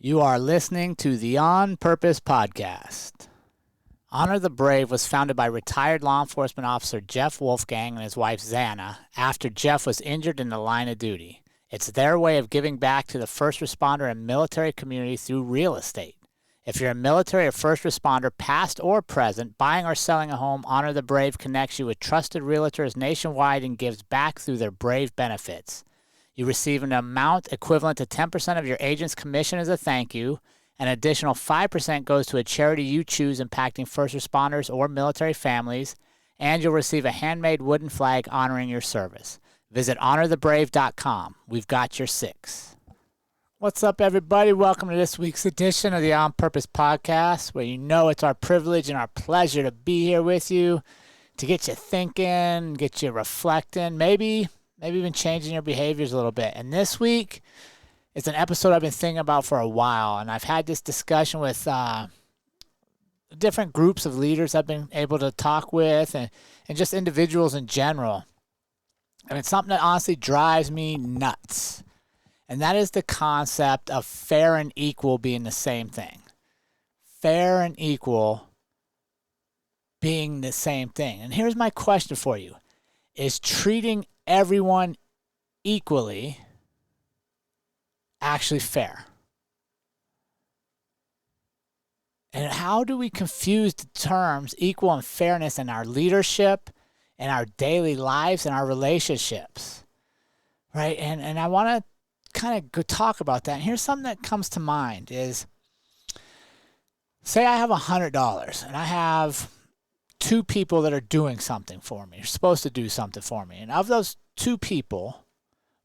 You are listening to the On Purpose podcast. Honor the Brave was founded by retired law enforcement officer Jeff Wolfgang and his wife Xana after Jeff was injured in the line of duty. It's their way of giving back to the first responder and military community through real estate. If you're a military or first responder, past or present, buying or selling a home, Honor the Brave connects you with trusted realtors nationwide and gives back through their Brave benefits. You receive an amount equivalent to 10% of your agent's commission as a thank you. An additional 5% goes to a charity you choose impacting first responders or military families, and you'll receive a handmade wooden flag honoring your service. Visit honorthebrave.com. We've got your six. What's up, everybody? Welcome to this week's edition of the On Purpose podcast, where you know it's our privilege and our pleasure to be here with you, to get you thinking, get you reflecting, maybe even changing your behaviors a little bit. And this week is an episode I've been thinking about for a while, and I've had this discussion with different groups of leaders I've been able to talk with and just individuals in general. And it's something that honestly drives me nuts. And that is the concept of fair and equal being the same thing. Fair and equal being the same thing. And here's my question for you. Is treating everyone equally actually fair? And how do we confuse the terms equal and fairness in our leadership, in our daily lives, and our relationships? Right? And I want to kind of go talk about that. And here's something that comes to mind is, say I have $100 and I have two people that are doing something for me, are supposed to do something for me. And of those two people,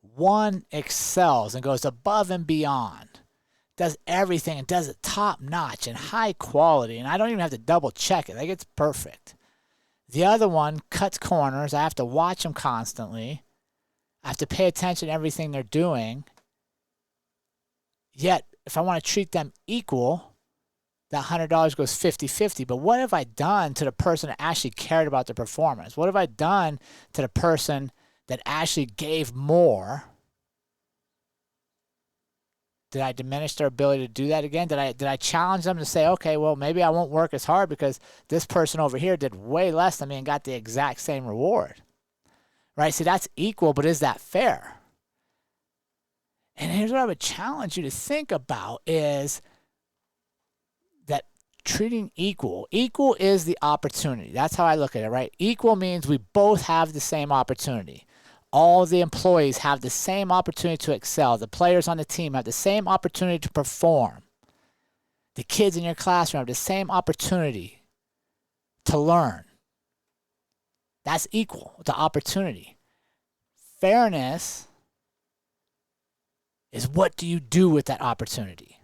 one excels and goes above and beyond, does everything and does it top notch and high quality. And I don't even have to double check it. Like, it's perfect. The other one cuts corners. I have to watch them constantly. I have to pay attention to everything they're doing. Yet, if I want to treat them equal, that $100 goes 50-50. But what have I done to the person that actually cared about the performance? What have I done to the person that actually gave more? Did I diminish their ability to do that again? Did I challenge them to say, okay, well, maybe I won't work as hard because this person over here did way less than me and got the exact same reward? Right? See, that's equal, but is that fair? And here's what I would challenge you to think about is that treating equal is the opportunity. That's how I look at it, right? Equal means we both have the same opportunity. All the employees have the same opportunity to excel. The players on the team have the same opportunity to perform. The kids in your classroom have the same opportunity to learn. That's equal, the opportunity. Fairness is, what do you do with that opportunity?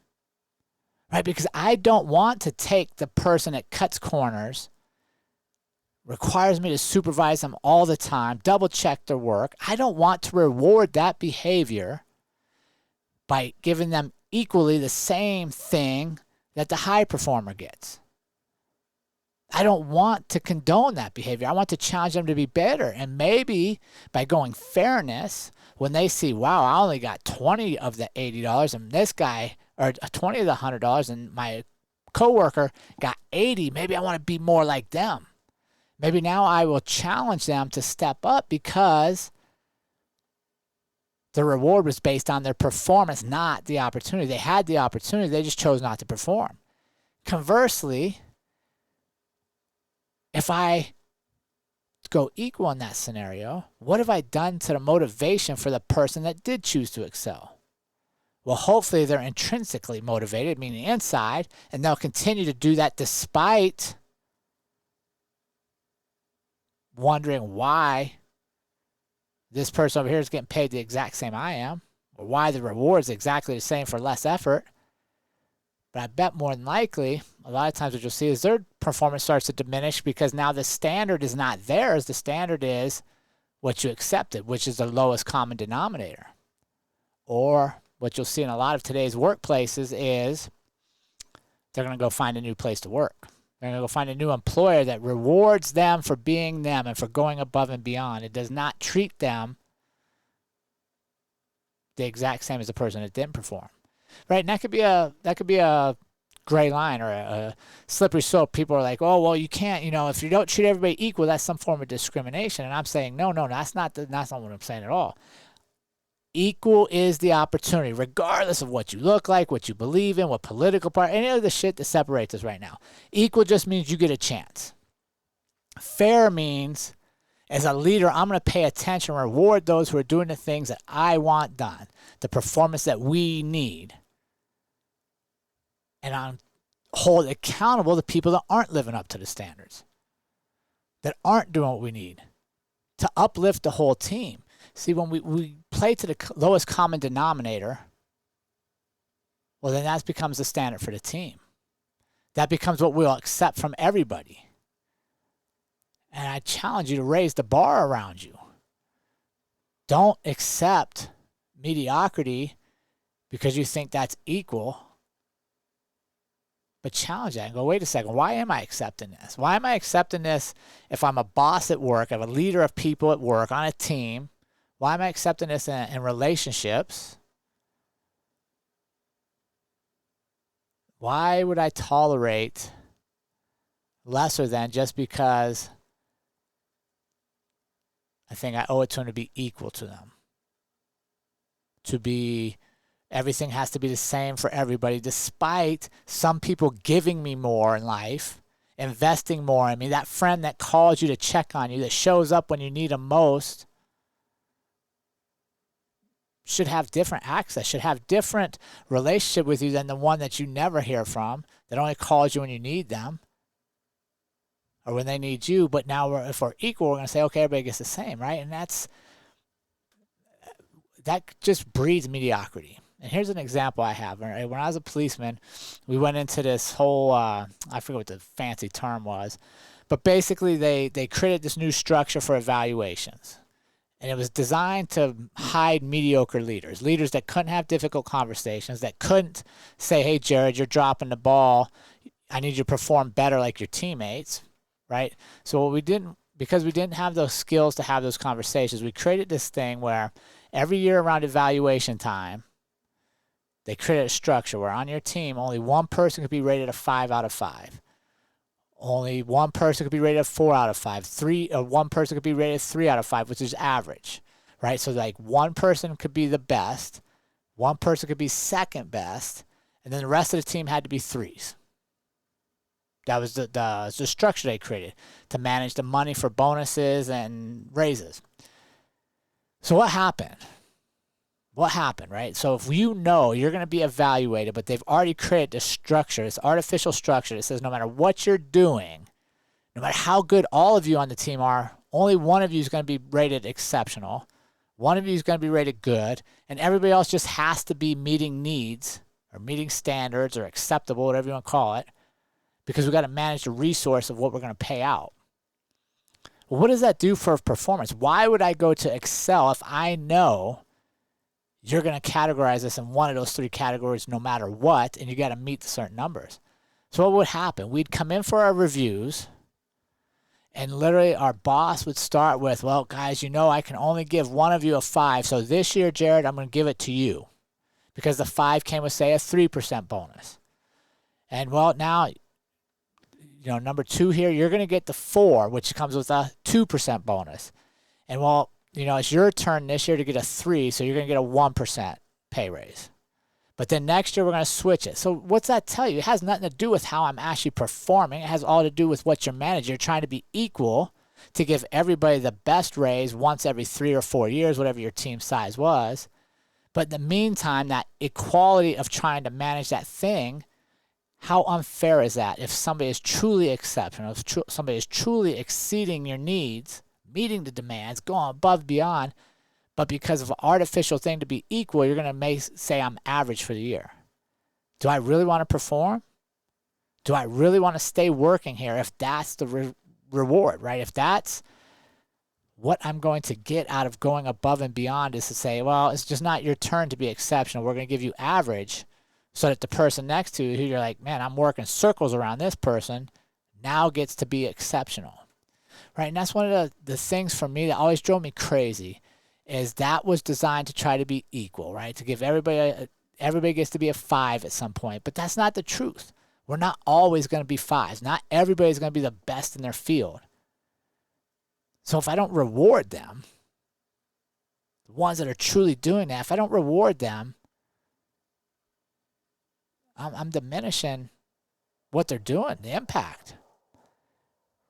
Right? Because I don't want to take the person that cuts corners, requires me to supervise them all the time, double check their work. I don't want to reward that behavior by giving them equally the same thing that the high performer gets. I don't want to condone that behavior. I want to challenge them to be better. And maybe by going fairness, when they see, wow, I only got 20 of the $80 and this guy, or 20 of the $100 and my coworker got 80, maybe I want to be more like them. Maybe now I will challenge them to step up because the reward was based on their performance, not the opportunity. They had the opportunity, they just chose not to perform. Conversely, if I go equal in that scenario, what have I done to the motivation for the person that did choose to excel? Well, hopefully they're intrinsically motivated, meaning inside, and they'll continue to do that despite wondering why this person over here is getting paid the exact same I am, or why the reward is exactly the same for less effort. But I bet more than likely, a lot of times what you'll see is their performance starts to diminish because now the standard is not theirs. The standard is what you accepted, which is the lowest common denominator. Or what you'll see in a lot of today's workplaces is they're going to go find a new place to work. They're going to go find a new employer that rewards them for being them and for going above and beyond. It does not treat them the exact same as the person that didn't perform. right? And that could be a gray line or a slippery slope. People are like, oh, well, you can't, if you don't treat everybody equal, that's some form of discrimination. And I'm saying, no, that's not what I'm saying at all. Equal is the opportunity, regardless of what you look like, what you believe in, what political party, any of the shit that separates us right now. Equal just means you get a chance. Fair means, as a leader, I'm going to pay attention and reward those who are doing the things that I want done, the performance that we need. And I'm hold accountable the people that aren't living up to the standards, that aren't doing what we need to uplift the whole team. See, when we play to the lowest common denominator, well, then that becomes the standard for the team. That becomes what we'll accept from everybody. And I challenge you to raise the bar around you. Don't accept mediocrity because you think that's equal. But challenge that and go, wait a second, why am I accepting this? Why am I accepting this if I'm a boss at work, I'm a leader of people at work, on a team? Why am I accepting this in relationships? Why would I tolerate lesser than just because I think I owe it to them to be equal to them? Everything has to be the same for everybody, despite some people giving me more in life, investing more in me. That friend that calls you to check on you, that shows up when you need them most, should have different access, should have different relationship with you than the one that you never hear from, that only calls you when you need them or when they need you. But now if we're equal, we're going to say, okay, everybody gets the same, right? And that just breeds mediocrity. And here's an example I have. When I was a policeman, we went into this whole, I forget what the fancy term was, but basically they created this new structure for evaluations. And it was designed to hide mediocre leaders that couldn't have difficult conversations, that couldn't say, hey, Jerrod, you're dropping the ball. I need you to perform better like your teammates, right? So because we didn't have those skills to have those conversations, we created this thing where every year around evaluation time, they created a structure where on your team, only one person could be rated a 5 out of 5. Only one person could be rated a 4 out of 5. One person could be rated 3 out of 5, which is average, right? So like one person could be the best, one person could be second best, and then the rest of the team had to be 3s. That was the structure they created to manage the money for bonuses and raises. So what happened? What happened, right? So if you're going to be evaluated, but they've already created this structure, this artificial structure that says no matter what you're doing, no matter how good all of you on the team are, only one of you is going to be rated exceptional, one of you is going to be rated good, and everybody else just has to be meeting needs or meeting standards or acceptable, whatever you want to call it, because we've got to manage the resource of what we're going to pay out. Well, what does that do for performance? Why would I go to excel if I know you're going to categorize this in one of those 3 categories no matter what, and you got to meet the certain numbers? So what would happen? We'd come in for our reviews, and literally our boss would start with, well, guys, I can only give one of you a 5, so this year, Jerrod, I'm going to give it to you, because the 5 came with, say, a 3% bonus. And, well, now, number 2 here, you're going to get the 4, which comes with a 2% bonus. And, well, it's your turn this year to get a 3, so you're going to get a 1% pay raise. But then next year, we're going to switch it. So what's that tell you? It has nothing to do with how I'm actually performing. It has all to do with what you're managing. You're trying to be equal to give everybody the best raise once every 3 or 4 years, whatever your team size was. But in the meantime, that equality of trying to manage that thing, how unfair is that if somebody is truly exceptional, if somebody is truly exceeding your needs, meeting the demands, going above and beyond, but because of an artificial thing to be equal, you're going to say I'm average for the year. Do I really want to perform? Do I really want to stay working here if that's the reward, right? If that's what I'm going to get out of going above and beyond is to say, well, it's just not your turn to be exceptional. We're going to give you average so that the person next to you who you're like, man, I'm working circles around this person, now gets to be exceptional. Right, and that's one of the things for me that always drove me crazy, is that was designed to try to be equal, right? To give everybody everybody gets to be a 5 at some point, but that's not the truth. We're not always going to be 5s. Not everybody's going to be the best in their field. So if I don't reward them, the ones that are truly doing that, if I don't reward them, I'm diminishing what they're doing, the impact,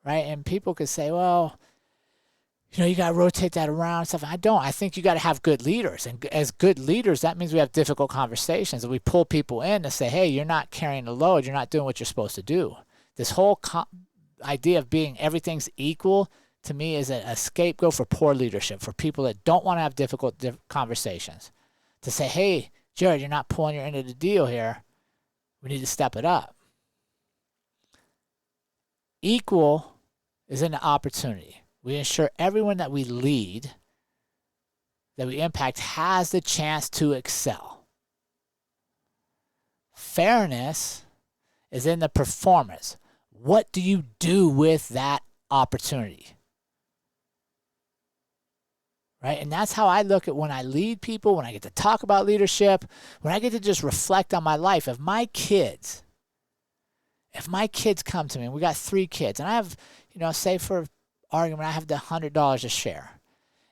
right? And people could say, well, you got to rotate that around and stuff. I don't. I think you got to have good leaders. And as good leaders, that means we have difficult conversations. And we pull people in to say, hey, you're not carrying the load. You're not doing what you're supposed to do. This whole idea of being everything's equal, to me, is a scapegoat for poor leadership, for people that don't want to have difficult conversations. To say, hey, Jerrod, you're not pulling your end of the deal here. We need to step it up. Equal is an opportunity. We ensure everyone that we lead, that we impact, has the chance to excel. Fairness is in the performance. What do you do with that opportunity? Right? And that's how I look at when I lead people, when I get to talk about leadership, when I get to just reflect on my life. If my kids come to me, and we got 3 kids, and I have, say for argument, I have the $100 a share.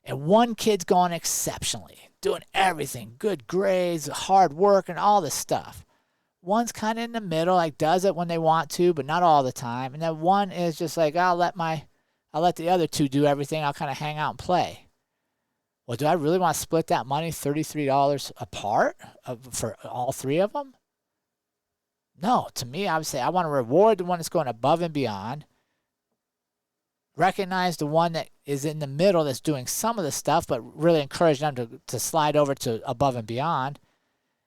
And one kid's going exceptionally, doing everything, good grades, hard work, and all this stuff. One's kind of in the middle, like does it when they want to, but not all the time. And then one is just like, I'll let the other 2 do everything. I'll kind of hang out and play. Well, do I really want to split that money $33 apart for all 3 of them? No, to me, I would say I want to reward the one that's going above and beyond. Recognize the one that is in the middle that's doing some of the stuff, but really encourage them to slide over to above and beyond.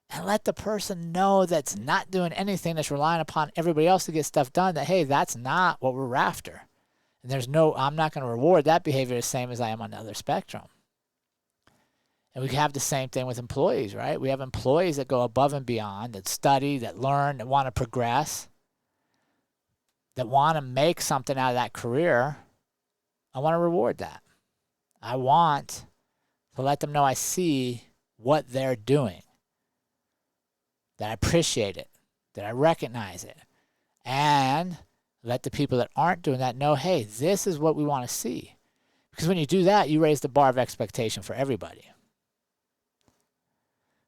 And let the person know that's not doing anything, that's relying upon everybody else to get stuff done, that, hey, that's not what we're after. And I'm not going to reward that behavior the same as I am on the other spectrum. And we have the same thing with employees, right? We have employees that go above and beyond, that study, that learn, that want to progress, that want to make something out of that career. I want to reward that. I want to let them know I see what they're doing, that I appreciate it, that I recognize it, and let the people that aren't doing that know, hey, this is what we want to see. Because when you do that, you raise the bar of expectation for everybody.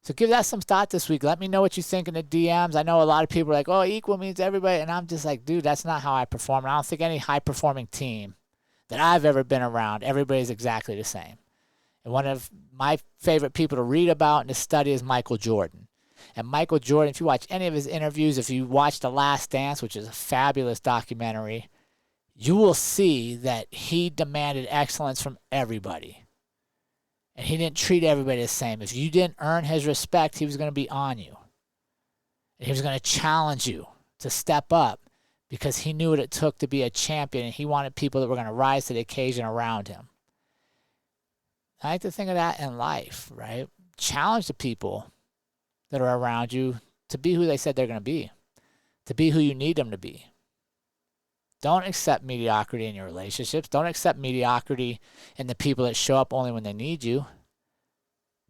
So give that some thought this week. Let me know what you think in the DMs. I know a lot of people are like, oh, equal means everybody. And I'm just like, dude, that's not how I perform. And I don't think any high-performing team that I've ever been around, everybody's exactly the same. And one of my favorite people to read about and to study is Michael Jordan. And Michael Jordan, if you watch any of his interviews, if you watch The Last Dance, which is a fabulous documentary, you will see that he demanded excellence from everybody. And he didn't treat everybody the same. If you didn't earn his respect, he was going to be on you. And he was going to challenge you to step up because he knew what it took to be a champion, and he wanted people that were going to rise to the occasion around him. I like to think of that in life, right? Challenge the people that are around you to be who they said they're going to be who you need them to be. Don't accept mediocrity in your relationships. Don't accept mediocrity in the people that show up only when they need you.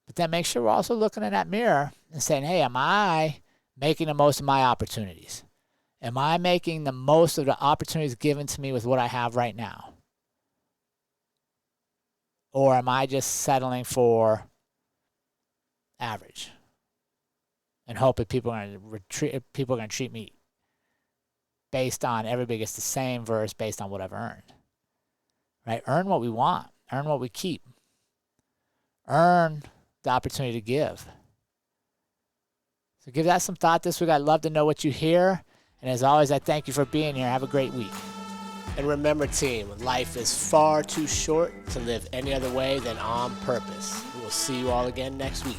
But then make sure we're also looking in that mirror and saying, hey, am I making the most of my opportunities? Am I making the most of the opportunities given to me with what I have right now? Or am I just settling for average and hoping people are going to treat me based on everybody gets the same versus based on what I've earned? Right? Earn what we want. Earn what we keep. Earn the opportunity to give. So give that some thought this week. I'd love to know what you hear. And as always, I thank you for being here. Have a great week. And remember, team, life is far too short to live any other way than on purpose. We will see you all again next week.